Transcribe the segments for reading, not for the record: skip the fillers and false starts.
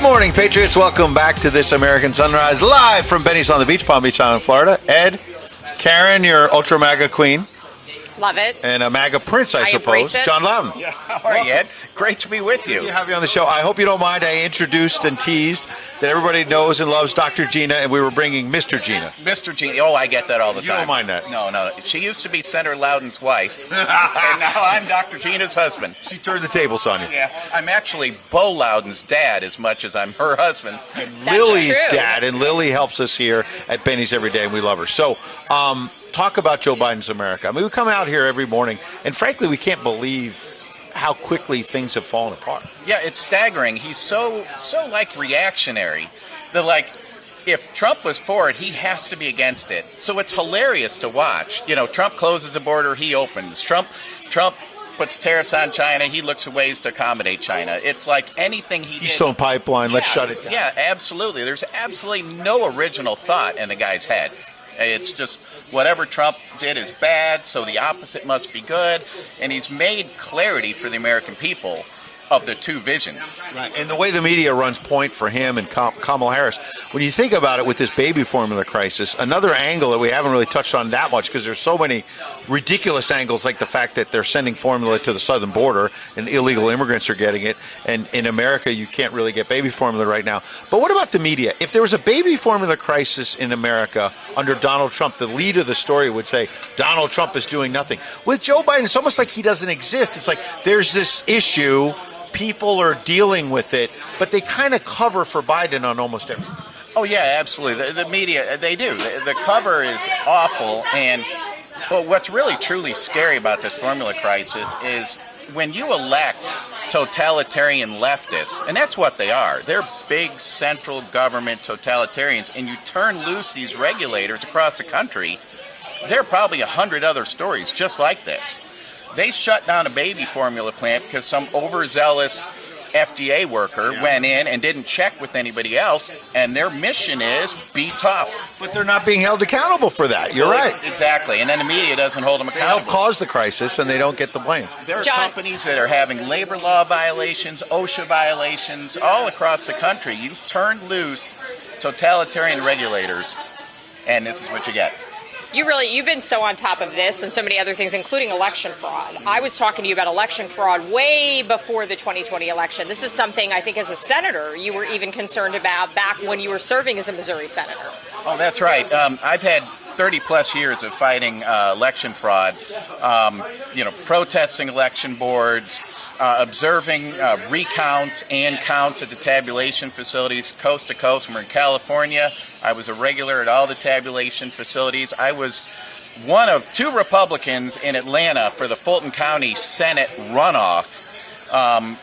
morning, Patriots. Welcome back to This American Sunrise, live from Benny's on the Beach, Palm Beach Island, Florida. Ed, Karen, your Ultra MAGA queen. Love it. And a MAGA prince, I suppose. John Loudon. Yeah, how are you, Ed? Great to be with you. Good to have you on the show. I hope you don't mind. I introduced and teased that everybody knows and loves Dr. Gina, and we were bringing Mr. Gina. Mr. Gina. Oh, I get that all the time. You don't mind that? No. She used to be Senator Loudon's wife, and now I'm Dr. Gina's husband. She turned the tables on you. Yeah, I'm actually Bo Loudon's dad as much as I'm her husband. And Lily's dad, and Lily helps us here at Benny's every day, and we love her. So, talk about Joe Biden's America. I mean, we come out here every morning, and frankly, we can't believe how quickly things have fallen apart. Yeah, it's staggering. He's so like reactionary. If Trump was for it, he has to be against it. So it's hilarious to watch. You know, Trump closes the border, he opens. Trump puts tariffs on China, he looks for ways to accommodate China. It's like anything he did. Keystone Pipeline, let's shut it down. Yeah, absolutely. There's absolutely no original thought in the guy's head. It's just whatever Trump did is bad, so the opposite must be good. And he's made clarity for the American people of the two visions. Right. And the way the media runs point for him and Kamala Harris, when you think about it with this baby formula crisis, another angle that we haven't really touched on that much because there's so many ridiculous angles, like the fact that they're sending formula to the southern border and illegal immigrants are getting it. And in America, you can't really get baby formula right now. But what about the media? If there was a baby formula crisis in America under Donald Trump, the lead of the story would say, Donald Trump is doing nothing. With Joe Biden, it's almost like he doesn't exist. It's like there's this issue, people are dealing with it, but they kind of cover for Biden on almost everything. Oh, yeah, absolutely. The media, they do. The cover is awful. But what's really truly scary about this formula crisis is when you elect totalitarian leftists, and that's what they are. They're big central government totalitarians, and you turn loose these regulators across the country, there are probably 100 other stories just like this. They shut down a baby formula plant because some overzealous FDA worker went in and didn't check with anybody else, and their mission is be tough. But they're not being held accountable for that. You're right. Exactly. And then the media doesn't hold them accountable. They help cause the crisis, and they don't get the blame. There are companies that are having labor law violations, OSHA violations, all across the country. You've turned loose totalitarian regulators, and this is what you get. You've been so on top of this and so many other things, including election fraud. I was talking to you about election fraud way before the 2020 election. This is something I think as a senator you were even concerned about back when you were serving as a Missouri senator. Oh, that's right. I've had 30 plus years of fighting election fraud, protesting election boards, observing recounts and counts at the tabulation facilities coast to coast. We're in California. I was a regular at all the tabulation facilities. I was one of two Republicans in Atlanta for the Fulton County Senate runoff.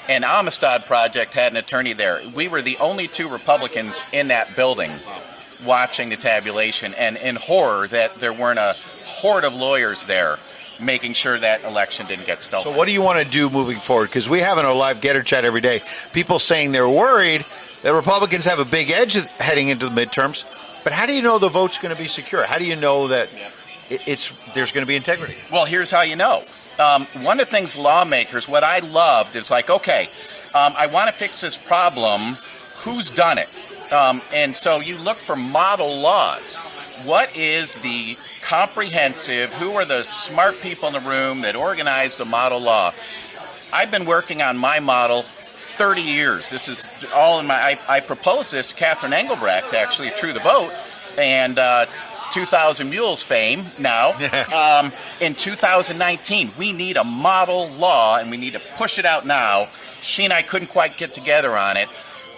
And Amistad Project had an attorney there. We were the only two Republicans in that building watching the tabulation, and in horror that there weren't a horde of lawyers there making sure that election didn't get stolen. So what do you want to do moving forward? Because we have in our live Getter Chat every day, people saying they're worried that Republicans have a big edge heading into the midterms, but how do you know the vote's going to be secure? How do you know that there's going to be integrity? Well, here's how you know. One of the things lawmakers, what I loved is like, okay, I want to fix this problem. Who's done it? And so you look for model laws. What is the comprehensive, who are the smart people in the room that organize the model law? I've been working on my model 30 years. This is all in I proposed this to Catherine Engelbrecht, actually, True the Vote, and 2,000 Mules fame now. In 2019, we need a model law, and we need to push it out now. She and I couldn't quite get together on it.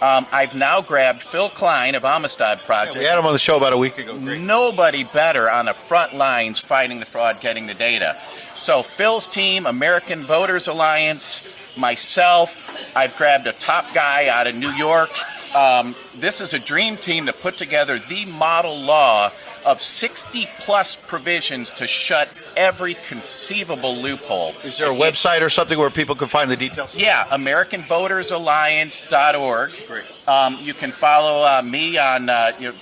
I've now grabbed Phil Klein of Amistad Project. Yeah, we had him on the show about a week ago. Great. Nobody better on the front lines fighting the fraud, getting the data. So Phil's team, American Voters Alliance, myself, I've grabbed a top guy out of New York. This is a dream team to put together the model law of 60-plus provisions to shut every conceivable loophole. Is there a website or something where people can find the details? Yeah, AmericanVotersAlliance.org. Great. You can follow me on,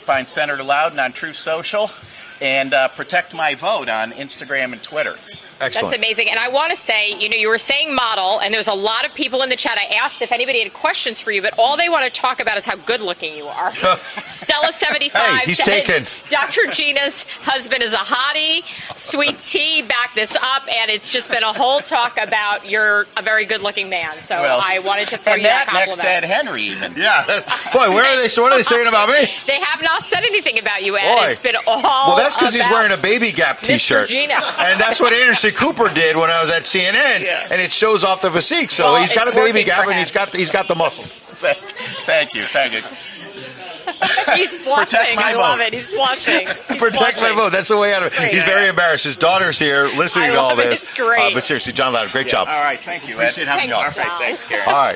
find Senator Loudon on Truth Social, and Protect My Vote on Instagram and Twitter. Excellent. That's amazing. And I want to say, you were saying model, and there's a lot of people in the chat. I asked if anybody had questions for you, but all they want to talk about is how good looking you are. Stella75 Hey, he's said, taken. Dr. Gina's husband is a hottie. Sweet Tea backed this up, and it's just been a whole talk about you're a very good looking man. So I wanted to throw and you that that next to Ed compliment. Henry even. Yeah. Boy, what are they saying about me? They have not said anything about you, Ed. Boy. It's been all Well, that's because he's about wearing a Baby Gap T-shirt. Mr. Gina. And that's what Anderson Cooper did when I was at CNN, and it shows off the physique. So Well, he's got a it's Baby working Gap, for and him. he's got the muscles. Thank you. He's blushing. my I love vote. it. He's blushing. He's Protect my blushing. vote. That's the way out of it. great. He's very embarrassed. His daughter's here listening I to all love it. this. It's great. But seriously, John Loudon, great job. All right, thank you, Ed. Appreciate having you Thanks, on. All right, John. thanks, Karyn. All right.